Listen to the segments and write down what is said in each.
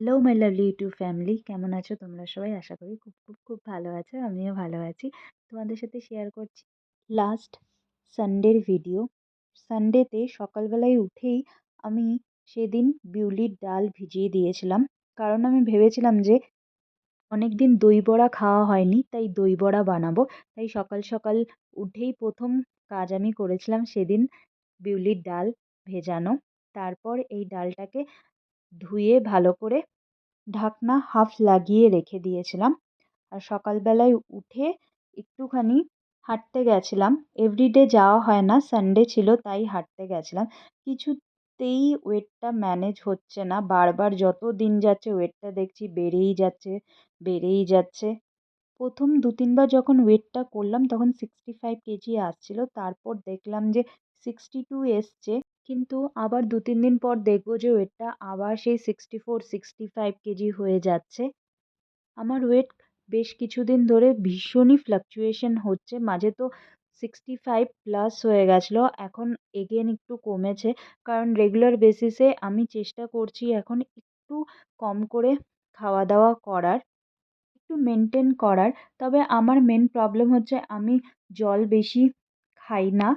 Hello my lovely YouTube family, কেমন আছো তোমরা সবাই? আশা করি খুব খুব খুব ভালো আছো। আমিও ভালো আছি। তোমাদের সাথে শেয়ার করছি লাস্ট সানডের ভিডিও। সানডেতে সকালবেলায় উঠেই আমি সেদিন বিউলির ডাল ভিজিয়ে দিয়েছিলাম। কারণ আমি ভেবেছিলাম যে অনেকদিন দই বড়া খাওয়া হয়নি, তাই দই বড়া বানাবো। তাই সকাল সকাল উঠেই প্রথম কাজ আমি করেছিলাম সেদিন বিউলির ডাল ভেজানো। তারপর এই ডালটাকে ধুয়ে ভালো করে ঢাকনা হাফ লাগিয়ে রেখে দিয়েছিলাম। আর সকালবেলায় উঠে একটুখানি হাঁটতে গেছিলাম। এভরিডে যাওয়া হয় না, সানডে ছিল তাই হাঁটতে গেছিলাম। কিছুতেই ওয়েটটা ম্যানেজ হচ্ছে না, বারবার যত দিন যাচ্ছে ওয়েটটা দেখছি বেড়েই যাচ্ছে, বেড়েই যাচ্ছে। প্রথম দু তিনবার যখন ওয়েটটা করলাম তখন 65 কেজি আসছিল, তারপর দেখলাম যে 62 এসছে। কিন্তু আবার দু তিন দিন পর দেখবো যে ওয়েটটা আবার সেই 64 65 কেজি হয়ে যাচ্ছে। আমার ওয়েট বেশ কিছুদিন ধরে ভীষণই ফ্লাকচুয়েশন হচ্ছে। মাঝে তো 65 প্লাস হয়ে গেছিলো, এখন এগেন একটু কমেছে। কারণ রেগুলার বেসিসে আমি চেষ্টা করছি এখন একটু কম করে খাওয়া দাওয়া করার, একটু মেনটেন করার। তবে আমার মেন প্রবলেম হচ্ছে আমি জল বেশি খাই না।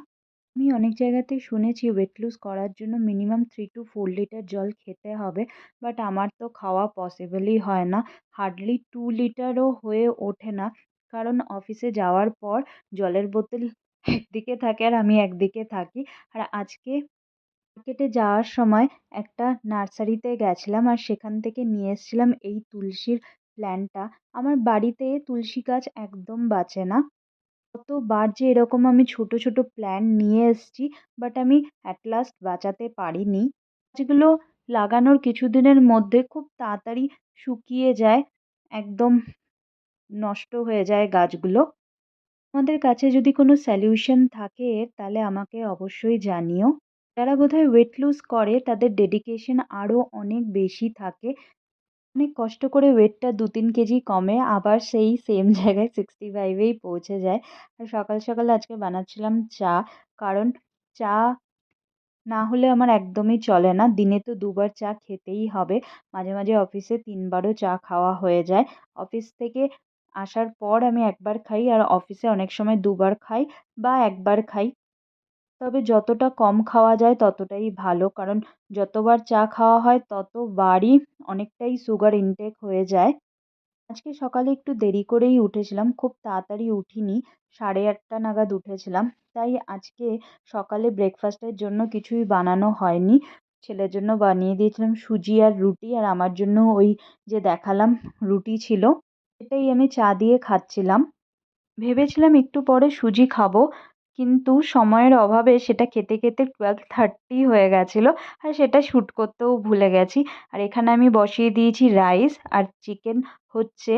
আমি অনেক জায়গাতেই শুনেছি ওয়েট লুজ করার জন্য মিনিমাম 3 to 4 লিটার জল খেতে হবে, বাট আমার তো খাওয়া পসিবলই হয় না। হার্ডলি 2 লিটারও হয়ে ওঠে না, কারণ অফিসে যাওয়ার পর জলের বোতল একদিকে থাকে আর আমি একদিকে থাকি। আর আজকে মার্কেটে যাওয়ার সময় একটা নার্সারিতে গেছিলাম আর সেখান থেকে নিয়ে এসেছিলাম এই তুলসীর প্ল্যান্টটা। আমার বাড়িতে তুলসী গাছ একদম বাঁচে না। কতবার যে এরকম আমি ছোট ছোট প্ল্যান্ট নিয়ে এসেছি, বাট আমি অ্যাট লাস্ট বাঁচাতে পারিনি। গাছগুলো লাগানোর কিছুদিনের মধ্যে খুব তাড়াতাড়ি শুকিয়ে যায়, একদম নষ্ট হয়ে যায় গাছগুলো। তোমাদের কাছে যদি কোনো সলিউশন থাকে তাহলে আমাকে অবশ্যই জানিও। যারা বোধহয় ওয়েট লুজ করে তাদের ডেডিকেশন আরও অনেক বেশি থাকে। অনেক কষ্ট করে ওয়েটটা 2 3 কেজি কমে, আবার সেই সেম জায়গায় 65এই পৌঁছে যায়। আর সকাল সকাল আজকে বানাচ্ছিলাম চা, কারণ চা না হলে আমার একদমই চলে না। দিনে তো দুবার চা খেতেই হবে। মাঝে মাঝে অফিসে তিনবারও চা খাওয়া হয়ে যায়। অফিস থেকে আসার পর আমি একবার খাই, আর অফিসে অনেক সময় দুবার খাই বা একবার খাই। তবে যতটা কম খাওয়া যায় ততটাই ভালো, কারণ যতবার চা খাওয়া হয় ততবারই অনেকটাই সুগার ইনটেক হয়ে যায়। আজকে সকালে একটু দেরি করেই উঠেছিলাম, খুব তাড়াতাড়ি উঠিনি। 8:30 নাগাদ উঠেছিলাম। তাই আজকে সকালে ব্রেকফাস্টের জন্য কিছুই বানানো হয়নি। ছেলের জন্য বানিয়ে দিয়েছিলাম সুজি আর রুটি, আর আমার জন্য ওই যে দেখালাম রুটি ছিল, সেটাই আমি চা দিয়ে খাচ্ছিলাম। ভেবেছিলাম একটু পরে সুজি খাবো, কিন্তু সময়ের অভাবে সেটা খেতে খেতে 12:30 হয়ে গেছিলো, আর সেটা শ্যুট করতেও ভুলে গেছি। আর এখানে আমি বসিয়ে দিয়েছি রাইস আর চিকেন হচ্ছে।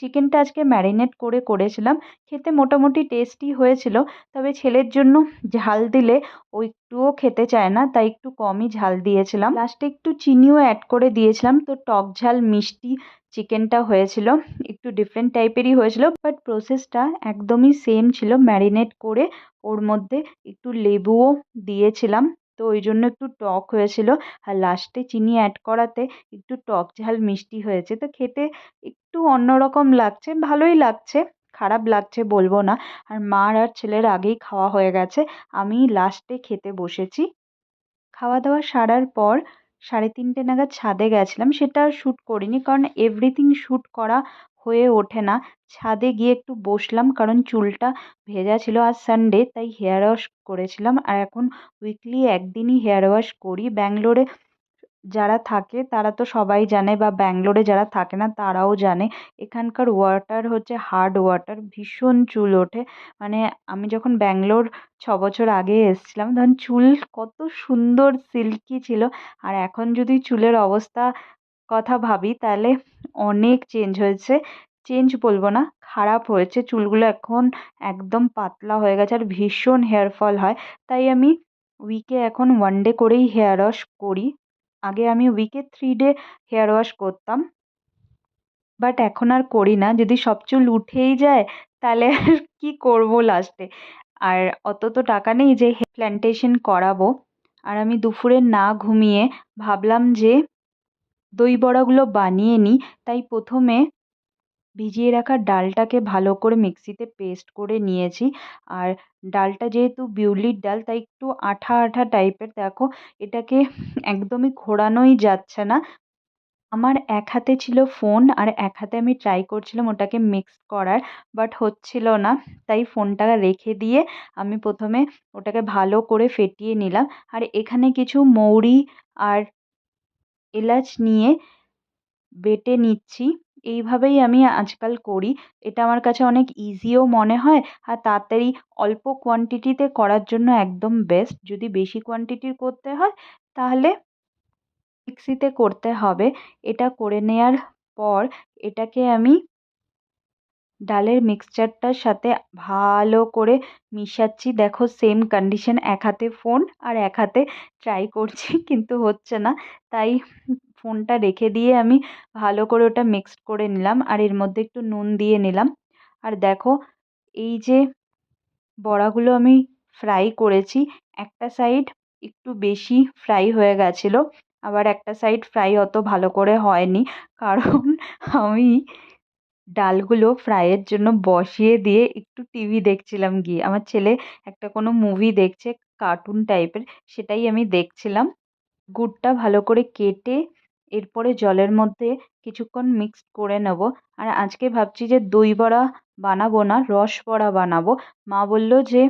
চিকেনটা আজকে ম্যারিনেট করে করেছিলাম, খেতে মোটামুটি টেস্টি হয়েছিল। তবে ছেলের জন্য ঝাল দিলে ও একটুও খেতে চায় না, তাই একটু কমই ঝাল দিয়েছিলাম। লাস্টে একটু চিনিও অ্যাড করে দিয়েছিলাম, তো টক ঝাল মিষ্টি চিকেনটা হয়েছিল। একটু ডিফারেন্ট টাইপেরই হয়েছিল, বাট প্রসেসটা একদমই সেম ছিল। ম্যারিনেট করে ওর মধ্যে একটু লেবুও দিয়েছিলাম, তো ওই জন্য একটু টক হয়েছিল। আর লাস্টে চিনি অ্যাড করাতে একটু টক ঝাল মিষ্টি হয়েছে, তো খেতে একটু অন্যরকম লাগছে, ভালোই লাগছে, খারাপ লাগছে বলবো না। আর মার আর ছেলের আগেই খাওয়া হয়ে গেছে, আমি লাস্টে খেতে বসেছি। খাওয়া দাওয়া সারার পর 3:30 নাগাদ ছাদে গেছিলাম, সেটা আর শ্যুট করিনি কারণ এভরিথিং শ্যুট করা হয়ে ওঠে না। ছাদে গিয়ে একটু বসলাম কারণ চুলটা ভেজা ছিল, আজ সানডে তাই হেয়ার ওয়াশ করেছিলাম। আর এখন উইকলি একদিনই হেয়ার ওয়াশ করি। ব্যাঙ্গালোরে যারা থাকে তারা তো সবাই জানে, বা ব্যাঙ্গালোরে যারা থাকে না তারাও জানে, এখানকার ওয়াটার হচ্ছে হার্ড ওয়াটার, ভীষণ চুল ওঠে। মানে আমি যখন ব্যাঙ্গালোর 6 বছর আগে এসেছিলাম তখন চুল কত সুন্দর সিল্কি ছিল, আর এখন যদি চুলের অবস্থা কথা ভাবি তাহলে অনেক চেঞ্জ হয়েছে। চেঞ্জ বলবো না, খারাপ হয়েছে। চুলগুলো এখন একদম পাতলা হয়ে গেছে আর ভীষণ হেয়ার ফল হয়। তাই আমি উইকে এখন 1 ডে করেই হেয়ার ওয়াশ করি। আগে আমি উইকে 3 ডে হেয়ার ওয়াশ করতাম, বাট এখন আর করি না। যদি সব চুল উঠেই যায় তাহলে আর কি করব লাস্টে। আর অত তো টাকা নেই যে প্ল্যান্টেশন করাবো। আর আমি দুপুরে না ঘুমিয়ে ভাবলাম যে দই বড়াগুলো বানিয়ে নিই। তাই প্রথমে ভিজিয়ে রাখা ডালটাকে ভালো করে মিক্সিতে পেস্ট করে নিয়েছি। আর ডালটা যেহেতু বিউলির ডাল তাই একটু আঠা আঠা টাইপের, দেখো এটাকে একদমই ঘোরানোই যাচ্ছে না। আমার এক হাতে ছিল ফোন আর এক হাতে আমি ট্রাই করছিলাম ওটাকে মিক্স করার, বাট হচ্ছিল না। তাই ফোনটা রেখে দিয়ে আমি প্রথমে ওটাকে ভালো করে ফেটিয়ে নিলাম। আর এখানে কিছু মৌরি আর এলাচ নিয়ে বেটে নিচ্ছি। এইভাবেই আমি আজকাল করি। এটা আমার কাছে অনেক ইজিও মনে হয় আর তাড়াতাড়ি অল্প কোয়ান্টিটিতে করার জন্য একদম বেস্ট। যদি বেশি কোয়ান্টিটির করতে হয় তাহলে মিক্সিতে করতে হবে। এটা করে নেয়ার পর এটাকে আমি ডালের মিক্সচারটার সাথে ভালো করে মিশাচ্ছি। দেখো সেম কন্ডিশন, এক হাতে ফোন আর এক হাতে ট্রাই করছি কিন্তু হচ্ছে না। তাই ফোনটা রেখে দিয়ে আমি ভালো করে ওটা মিক্সড করে নিলাম আর এর মধ্যে একটু নুন দিয়ে নিলাম। আর দেখো এই যে বড়াগুলো আমি ফ্রাই করেছি, একটা সাইড একটু বেশি ফ্রাই হয়ে গেছিলো, আবার একটা সাইড ফ্রাই অত ভালো করে হয়নি। কারণ আমি ডালগুলো ফ্রাইয়ের জন্য বসিয়ে দিয়ে একটু টিভি দেখছিলাম গিয়ে। আমার ছেলে একটা কোনো মুভি দেখছে, কার্টুন টাইপের, সেটাই আমি দেখছিলাম। গুড়টা ভালো করে কেটে এরপরে জলের মধ্যে কিছুক্ষণ মিক্সড করে নেব। আর আজকে ভাবছি যে দই বড়া বানাবো না, রস বড়া বানাবো। মা বলল যে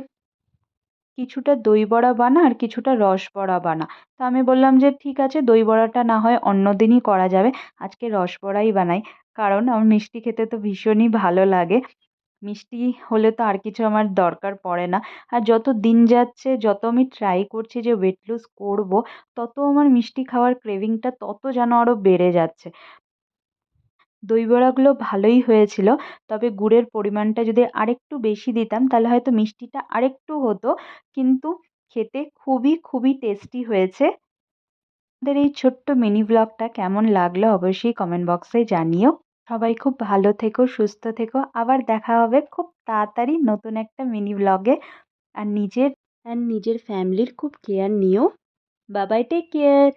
কিছুটা দই বড়া বানা আর কিছুটা রস বড়া বানা। তো আমি বললাম যে ঠিক আছে, দই বড়াটা না হয় অন্য দিনই করা যাবে, আজকে রস বড়াই বানাই। কারণ আমার মিষ্টি খেতে তো ভীষণই ভালো লাগে। মিষ্টি হলে তো আর কিছু আমার দরকার পড়ে না। আর যত দিন যাচ্ছে, যত আমি ট্রাই করছি যে ওয়েট লুজ করবো, তত আমার মিষ্টি খাওয়ার ক্রেভিংটা তত যেন আরও বেড়ে যাচ্ছে। দই বড়াগুলো ভালোই হয়েছিল, তবে গুড়ের পরিমাণটা যদি আরেকটু বেশি দিতাম তাহলে হয়তো মিষ্টিটা আরেকটু হতো। কিন্তু খেতে খুবই খুবই টেস্টি হয়েছে। আমাদের এই ছোট্ট মিনি ব্লগটা কেমন লাগলো অবশ্যই কমেন্ট বক্সে জানিও। সবাই খুব ভালো থেকো, সুস্থ থেকো। আবার দেখা হবে খুব তাড়াতাড়ি নতুন একটা মিনি ব্লগে। আর নিজের ফ্যামিলির খুব কেয়ার নিও। Bye bye, take care.